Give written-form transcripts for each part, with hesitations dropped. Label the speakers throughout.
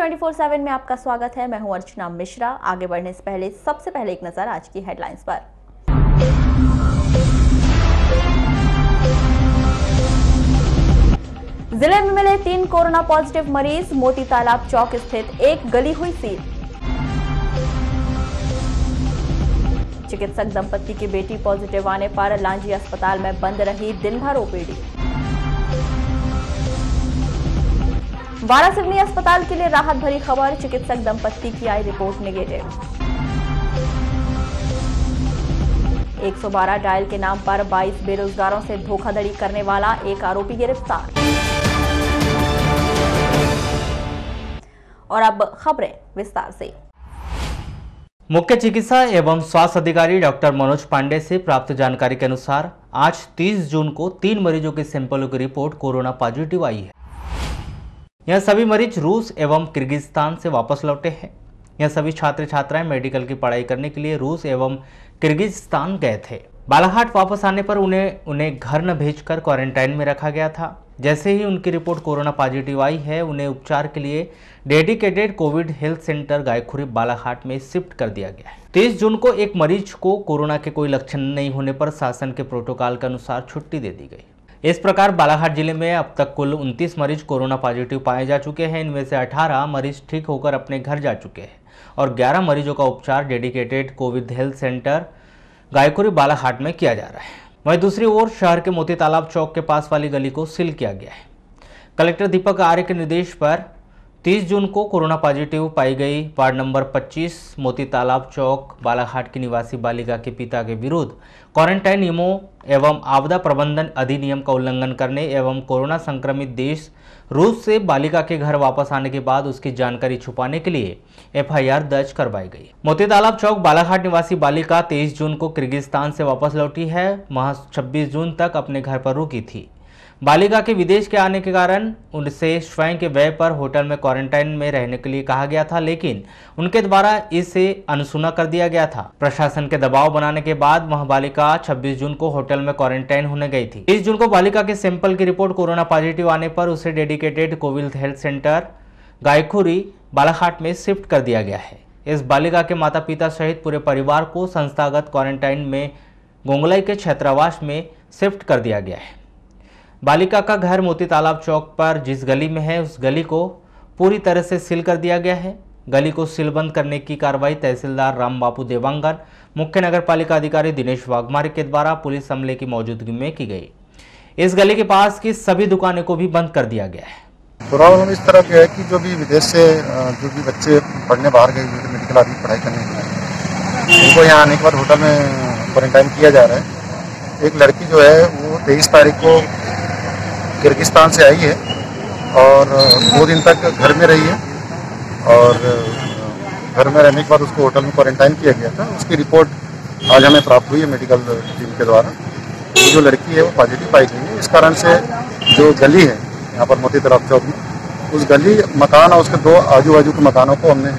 Speaker 1: 24/7 में आपका स्वागत है। मैं हूं अर्चना मिश्रा। आगे बढ़ने से पहले सबसे पहले एक नजर आज की हेडलाइंस पर। जिले में मिले 3 कोरोना पॉजिटिव मरीज। मोती तालाब चौक स्थित एक गली हुई सील। चिकित्सक दंपत्ति की बेटी पॉजिटिव आने पर लांजी अस्पताल में बंद रही दिन भर ओपीडी। वारासिवनी अस्पताल के लिए राहत भरी खबर। चिकित्सक दंपत्ति की आई रिपोर्ट नेगेटिव। 112 डायल के नाम पर 22 बेरोजगारों से धोखाधड़ी करने वाला एक आरोपी गिरफ्तार। और अब खबरें विस्तार से।
Speaker 2: मुख्य चिकित्सा एवं स्वास्थ्य अधिकारी डॉक्टर मनोज पांडे से प्राप्त जानकारी के अनुसार आज 30 जून को 3 मरीजों के सैंपलों की रिपोर्ट कोरोना पॉजिटिव आई है। यह सभी मरीज रूस एवं किर्गिस्तान से वापस लौटे हैं। यह सभी छात्र छात्राएं मेडिकल की पढ़ाई करने के लिए रूस एवं किर्गिस्तान गए थे। बालाघाट वापस आने पर उन्हें घर न भेजकर क्वारंटाइन में रखा गया था। जैसे ही उनकी रिपोर्ट कोरोना पॉजिटिव आई है, उन्हें उपचार के लिए dedicated Covid health centre Gaykhuri Balaghat में शिफ्ट कर दिया गया है। 30 जून को एक मरीज को कोरोना के कोई लक्षण नहीं होने पर शासन के प्रोटोकॉल के अनुसार छुट्टी दे दी गई। इस प्रकार बालाघाट जिले में अब तक कुल 29 मरीज कोरोना पॉजिटिव पाए जा चुके हैं। इनमें से 18 मरीज ठीक होकर अपने घर जा चुके हैं और 11 मरीजों का उपचार dedicated Covid health centre Gaykhuri Balaghat में किया जा रहा है। वहीं दूसरी ओर शहर के मोती तालाब चौक के पास वाली गली को सील किया गया है। कलेक्टर दीपक आर्य के निर्देश पर 30 जून को कोरोना पॉजिटिव पाई गई वार्ड नंबर 25 मोती तालाब चौक बालाघाट की निवासी बालिका के पिता के विरुद्ध क्वारंटाइन नियमों एवं आपदा प्रबंधन अधिनियम का उल्लंघन करने एवं कोरोना संक्रमित देश रूस से बालिका के घर वापस आने के बाद उसकी जानकारी छुपाने के लिए एफआईआर दर्ज करवाई गई। मोती तालाब चौक बालाघाट निवासी बालिका 23 जून को किर्गिस्तान से वापस लौटी है। वहां 26 जून तक अपने घर पर रुकी थी। बालिका के विदेश के आने के कारण उनसे स्वयं के व्यय पर होटल में क्वारंटाइन में रहने के लिए कहा गया था, लेकिन उनके द्वारा इसे अनसुना कर दिया गया था। प्रशासन के दबाव बनाने के बाद वह बालिका 26 जून को होटल में क्वारंटाइन होने गई थी। 30 जून को बालिका के सैंपल की रिपोर्ट कोरोना पॉजिटिव आने पर उसे dedicated Covid health centre Gaykhuri Balaghat में शिफ्ट कर दिया गया है। इस बालिका के माता पिता सहित पूरे परिवार को संस्थागत क्वारंटाइन में गोंगलाई के छात्रावास में शिफ्ट कर दिया गया है। बालिका का घर मोती तालाब चौक पर जिस गली में है, उस गली को पूरी तरह से सील कर दिया गया है। गली को सीलबंद करने की कार्रवाई तहसीलदार राम बापू देवांगन, मुख्य नगर पालिका अधिकारी दिनेश वाघमारे के द्वारा पुलिस अमले की मौजूदगी में की गई। इस गली के पास की सभी दुकानें को भी बंद कर दिया गया है।
Speaker 3: प्रॉब्लम इस तरह की है कि जो भी विदेश से जो भी बच्चे पढ़ने बाहर गए हुए मेडिकल आदि पढ़ाई करने के लिए, उनको यहाँ आने के बाद होटल में क्वारंटाइन किया जा रहा है। एक लड़की जो है वो 23 तारीख को किर्गिस्तान से आई है और 2 दिन तक घर में रही है और घर में रहने के बाद उसको होटल में क्वारंटाइन किया गया था। उसकी रिपोर्ट आज हमें प्राप्त हुई है मेडिकल टीम के द्वारा। जो लड़की है वो पॉजिटिव पाई गई है। इस कारण से जो गली है यहाँ पर मोती तालाब चौक में, उस गली मकान और उसके 2 आजू बाजू के मकानों को हमने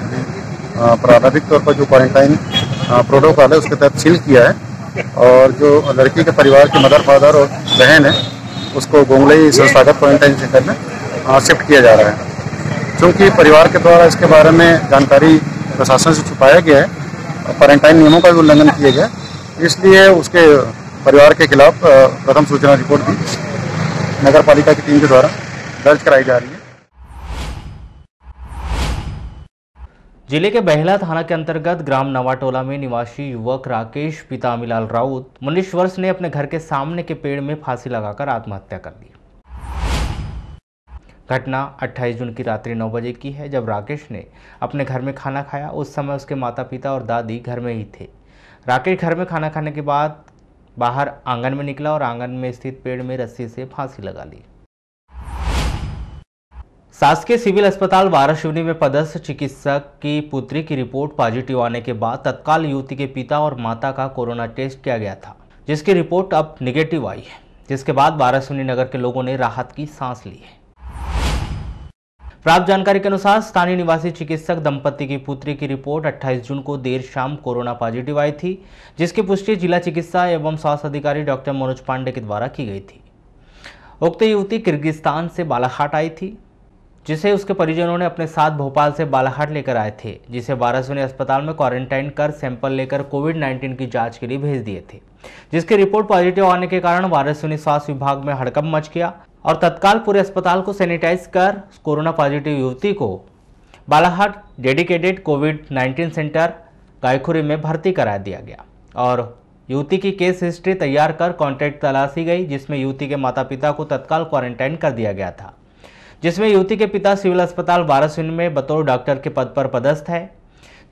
Speaker 3: प्रारंभिक तौर पर जो क्वारंटाइन प्रोटोकॉल है उसके तहत सील किया है। और जो लड़की के परिवार के मदर फादर और बहन है उसको गोंगलई संस्थागत क्वारंटाइन सेंटर में शिफ्ट किया जा रहा है। चूँकि परिवार के द्वारा इसके बारे में जानकारी प्रशासन से छुपाया गया है और क्वारंटाइन नियमों का भी उल्लंघन किया गया, इसलिए उसके परिवार के खिलाफ प्रथम सूचना रिपोर्ट भी नगर पालिका की टीम के द्वारा दर्ज कराई जा रही है।
Speaker 2: जिले के बहेला थाना के अंतर्गत ग्राम नवाटोला में निवासी युवक राकेश पिता अमीलाल राउत 19 वर्ष ने अपने घर के सामने के पेड़ में फांसी लगाकर आत्महत्या कर ली। घटना 28 जून की रात्रि 9 बजे की है, जब राकेश ने अपने घर में खाना खाया। उस समय उसके माता पिता और दादी घर में ही थे। राकेश घर में खाना खाने के बाद बाहर आंगन में निकला और आंगन में स्थित पेड़ में रस्सी से फांसी लगा ली। शासकीय सिविल अस्पताल वारासिवनी में पदस्थ चिकित्सक की पुत्री की रिपोर्ट पॉजिटिव आने के बाद तत्काल युवती के पिता और माता का कोरोना टेस्ट किया गया था, जिसकी रिपोर्ट अब निगेटिव आई है, जिसके बाद वारासिवनी नगर के लोगों ने राहत की सांस ली है। प्राप्त जानकारी के अनुसार स्थानीय निवासी चिकित्सक दंपत्ति की पुत्री की रिपोर्ट 28 जून को देर शाम कोरोना पॉजिटिव आई थी, जिसकी पुष्टि जिला चिकित्सा एवं स्वास्थ्य अधिकारी डॉक्टर मनोज पांडे के द्वारा की गई थी। उक्त युवती किर्गिस्तान से बालाघाट आई थी। जिसे उसके परिजनों ने अपने साथ भोपाल से बालाघाट लेकर आए थे, जिसे वाराणसी अस्पताल में क्वारंटाइन कर सैंपल लेकर कोविड-19 की जांच के लिए भेज दिए थे, जिसकी रिपोर्ट पॉजिटिव आने के कारण वाराणसी स्वास्थ्य विभाग में हड़कंप मच गया और तत्काल पूरे अस्पताल को सैनिटाइज कर कोरोना पॉजिटिव युवती को बालाघाट डेडिकेटेड कोविड-19 सेंटर गायखुरी में भर्ती करा दिया गया और युवती की केस हिस्ट्री तैयार कर कॉन्टैक्ट तलाशी गई, जिसमें युवती के माता पिता को तत्काल क्वारंटाइन कर दिया गया था, जिसमें युवती के पिता सिविल अस्पताल वाराणसी में बतौर डॉक्टर के पद पर पदस्थ है।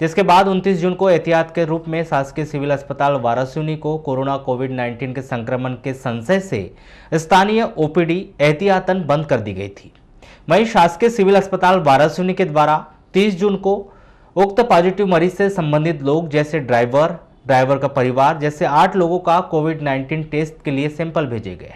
Speaker 2: जिसके बाद 29 जून को एहतियात के रूप में शासकीय सिविल अस्पताल वाराणसी को कोरोना कोविड-19 के संक्रमण के संशय से स्थानीय ओपीडी एहतियातन बंद कर दी गई थी। वहीं शासकीय सिविल अस्पताल वाराणसी के द्वारा 30 जून को उक्त पॉजिटिव मरीज से संबंधित लोग जैसे ड्राइवर का परिवार जैसे 8 लोगों का कोविड-19 टेस्ट के लिए सैंपल भेजे गए।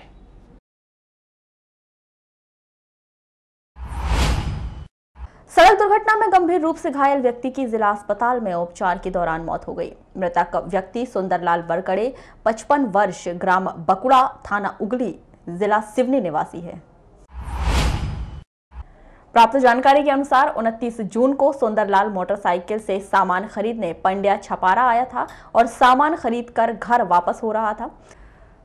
Speaker 1: सड़क दुर्घटना में गंभीर रूप से घायल व्यक्ति की जिला अस्पताल में उपचार के दौरान मौत हो गई। मृतक व्यक्ति सुंदरलाल वरकड़े 55 वर्ष, ग्राम बकुड़ा, थाना उगली, जिला सिवनी निवासी है। प्राप्त जानकारी के अनुसार 29 जून को सुंदरलाल मोटरसाइकिल से सामान खरीदने पंड्या छपारा आया था और सामान खरीदकर घर वापस हो रहा था।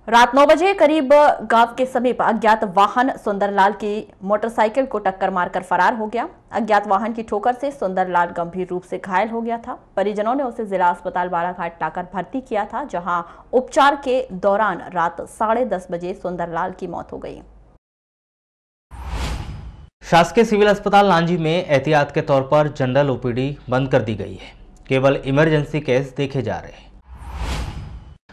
Speaker 1: रात 9 बजे करीब गांव के समीप अज्ञात वाहन सुंदरलाल की मोटरसाइकिल को टक्कर मारकर फरार हो गया। अज्ञात वाहन की ठोकर से सुंदरलाल गंभीर रूप से घायल हो गया था। परिजनों ने उसे जिला अस्पताल बालाघाट लाकर भर्ती किया था, जहां उपचार के दौरान रात 10:30 बजे सुंदरलाल की मौत हो गई।
Speaker 2: शासकीय सिविल अस्पताल लांजी में एहतियात के तौर पर जनरल ओपीडी बंद कर दी गई है। केवल इमरजेंसी केस देखे जा रहे हैं।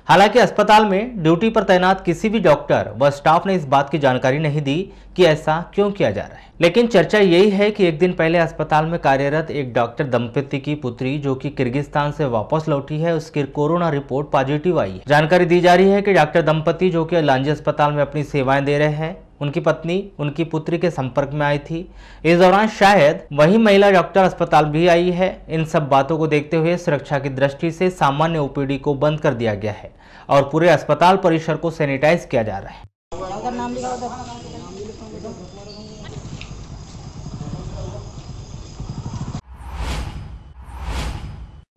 Speaker 2: हालांकि अस्पताल में ड्यूटी पर तैनात किसी भी डॉक्टर व स्टाफ ने इस बात की जानकारी नहीं दी कि ऐसा क्यों किया जा रहा है। लेकिन चर्चा यही है कि एक दिन पहले अस्पताल में कार्यरत एक डॉक्टर दंपति की पुत्री जो कि किर्गिस्तान से वापस लौटी है, उसकी कोरोना रिपोर्ट पॉजिटिव आई है। जानकारी दी जा रही है कि डॉक्टर दंपति जो कि लांजी अस्पताल में अपनी सेवाएं दे रहे हैं, उनकी पत्नी उनकी पुत्री के संपर्क में आई थी। इस दौरान शायद वही महिला डॉक्टर अस्पताल भी आई है। इन सब बातों को देखते हुए सुरक्षा की दृष्टि से सामान्य ओपीडी को बंद कर दिया गया है और पूरे अस्पताल परिसर को सैनिटाइज किया जा रहा है।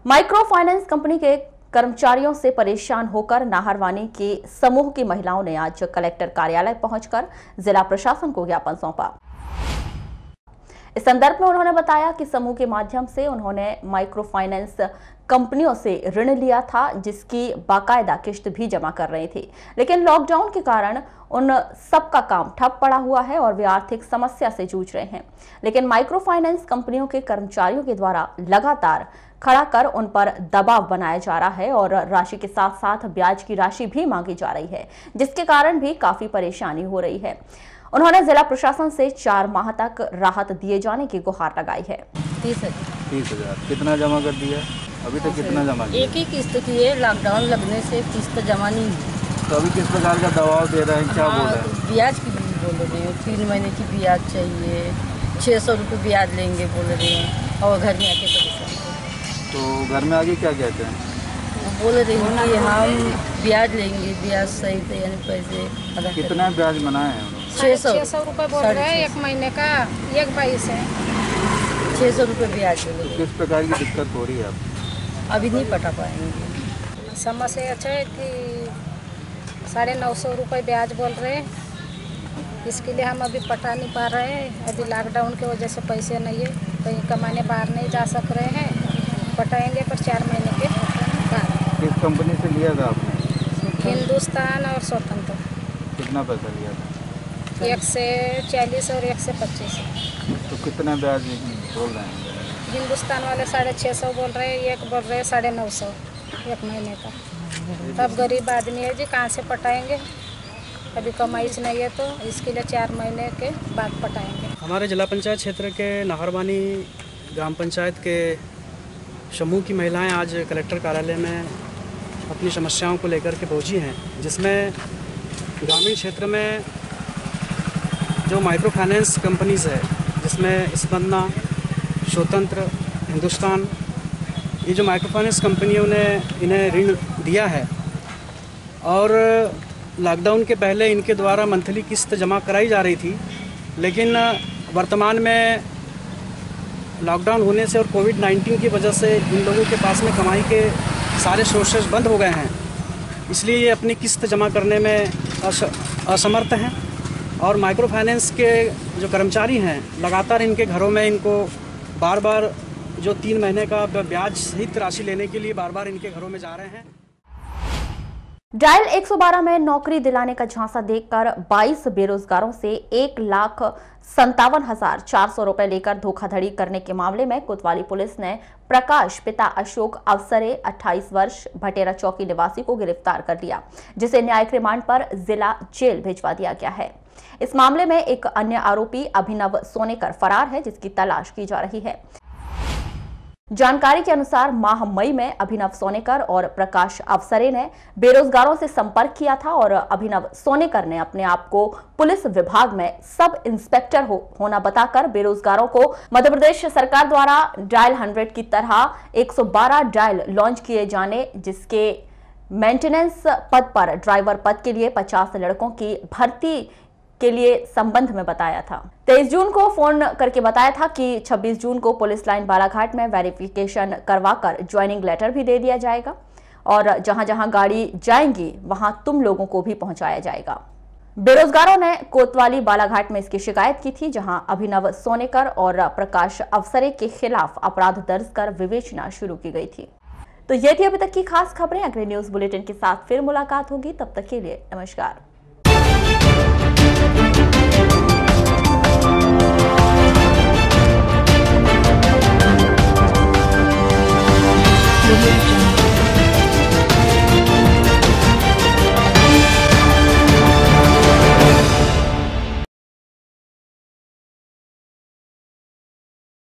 Speaker 1: माइक्रो फाइनेंस कंपनी के कर्मचारियों से परेशान होकर नाहरवानी के समूह की महिलाओं ने आज कलेक्टर कार्यालय पहुंचकर जिला प्रशासन को ज्ञापन सौंपा। इस संदर्भ में उन्होंने बताया कि समूह के माध्यम से उन्होंने माइक्रो फाइनेंस कंपनियों से ऋण लिया था, जिसकी बाकायदा किश्त भी जमा कर रहे थे, लेकिन लॉकडाउन के कारण उन सब का काम ठप पड़ा हुआ है और वे आर्थिक समस्या से जूझ रहे हैं। लेकिन माइक्रो फाइनेंस कंपनियों के कर्मचारियों के द्वारा लगातार खड़ा कर उन पर दबाव बनाया जा रहा है और राशि के साथ साथ ब्याज की राशि भी मांगी जा रही है, जिसके कारण भी काफी परेशानी हो रही है। उन्होंने जिला प्रशासन से 4 माह तक राहत दिए जाने की गुहार लगाई है।
Speaker 4: 30,000 कितना जमा कर दिया अभी तक? कितना जमा किया?
Speaker 5: एक ही किस्त की है, लॉकडाउन लगने से किस्त जमा नहीं हुई।
Speaker 4: तो अभी किस प्रकार का दबाव दे रहे हैं, क्या बोल रहे हैं?
Speaker 5: ब्याज की बोल रहे हैं, 3 महीने की ब्याज चाहिए, 600 रुपये ब्याज लेंगे बोल रहे हैं और घर में आके परेशान।
Speaker 4: तो घर में आगे क्या कहते हैं?
Speaker 5: वो बोल रहे हैं कि हम ब्याज लेंगे, ब्याज सहित यानी पैसे अदा।
Speaker 4: कितना ब्याज बनाए हैं?
Speaker 5: 600
Speaker 6: रुपये बोल रहे हैं, 1 महीने का 1/22 है।
Speaker 5: 600 रुपये ब्याज।
Speaker 4: तो किस प्रकार की दिक्कत हो रही है आप?
Speaker 5: अभी नहीं पटा पाएंगे।
Speaker 6: समस्या अच्छा है कि 950 रुपये ब्याज बोल रहे हैं, इसके लिए हम अभी पटा नहीं पा रहे हैं। अभी लॉकडाउन की वजह से पैसे नहीं है, कहीं कमाने बाहर नहीं जा सक रहे हैं। पटाएंगे पर 4 महीने के बाद।
Speaker 4: किस कंपनी से लिया था आपने?
Speaker 6: हिंदुस्तान और स्वतंत्र।
Speaker 4: कितना पैसा लिया था?
Speaker 6: 1 से 40 और 1 से 25।
Speaker 4: तो कितना ब्याज बोल रहे हैं?
Speaker 6: हिंदुस्तान वाले 650 बोल रहे हैं, एक बोल रहे हैं 950 1 महीने का। तब गरीब आदमी है जी, कहाँ से पटाएंगे? अभी कमाई नहीं है, तो इसके लिए 4 महीने के बाद पटाएंगे।
Speaker 7: हमारे जिला पंचायत क्षेत्र के नाहरवानी ग्राम पंचायत के समूह की महिलाएं आज कलेक्टर कार्यालय में अपनी समस्याओं को लेकर के पहुंची हैं, जिसमें ग्रामीण क्षेत्र में जो माइक्रो फाइनेंस कंपनीज़ है, जिसमें स्पंदना, स्वतंत्र, हिंदुस्तान, ये जो माइक्रो फाइनेंस कंपनियों ने इन्हें ऋण दिया है और लॉकडाउन के पहले इनके द्वारा मंथली किस्त जमा कराई जा रही थी, लेकिन वर्तमान में लॉकडाउन होने से और कोविड-19 की वजह से इन लोगों के पास में कमाई के सारे सोर्सेज बंद हो गए हैं, इसलिए ये अपनी किस्त जमा करने में असमर्थ हैं। और माइक्रो फाइनेंस के जो कर्मचारी हैं लगातार इनके घरों में इनको बार बार जो 3 महीने का ब्याज सहित राशि लेने के लिए बार बार इनके घरों में जा रहे हैं।
Speaker 1: डायल 112 में नौकरी दिलाने का झांसा देकर 22 बेरोजगारों से 1,57,400 रुपए लेकर धोखाधड़ी करने के मामले में कोतवाली पुलिस ने प्रकाश पिता अशोक अवसरे 28 वर्ष भटेरा चौकी निवासी को गिरफ्तार कर लिया, जिसे न्यायिक रिमांड पर जिला जेल भिजवा दिया गया है। इस मामले में एक अन्य आरोपी अभिनव सोनेकर फरार है, जिसकी तलाश की जा रही है। जानकारी के अनुसार माह मई में अभिनव सोनेकर और प्रकाश अवसरे ने बेरोजगारों से संपर्क किया था और अभिनव सोनेकर ने अपने आप को पुलिस विभाग में सब इंस्पेक्टर होना बताकर बेरोजगारों को मध्य प्रदेश सरकार द्वारा डायल 100 की तरह 112 डायल लॉन्च किए जाने, जिसके मेंटेनेंस पद पर ड्राइवर पद के लिए 50 लड़कों की भर्ती के लिए संबंध में बताया था। 23 जून को फोन करके बताया था कि 26 जून को पुलिस लाइन बालाघाट में वेरिफिकेशन करवाकर ज्वाइनिंग लेटर भी दे दिया जाएगा और जहां जहां गाड़ी जाएंगी वहां तुम लोगों को भी पहुंचाया जाएगा। बेरोजगारों ने कोतवाली बालाघाट में इसकी शिकायत की थी, जहां अभिनव सोनेकर और प्रकाश अवसरे के खिलाफ अपराध दर्ज कर विवेचना शुरू की गई थी। तो ये थी अभी तक की खास खबरें। अगले न्यूज बुलेटिन के साथ फिर मुलाकात होगी, तब तक के लिए नमस्कार।
Speaker 8: We'll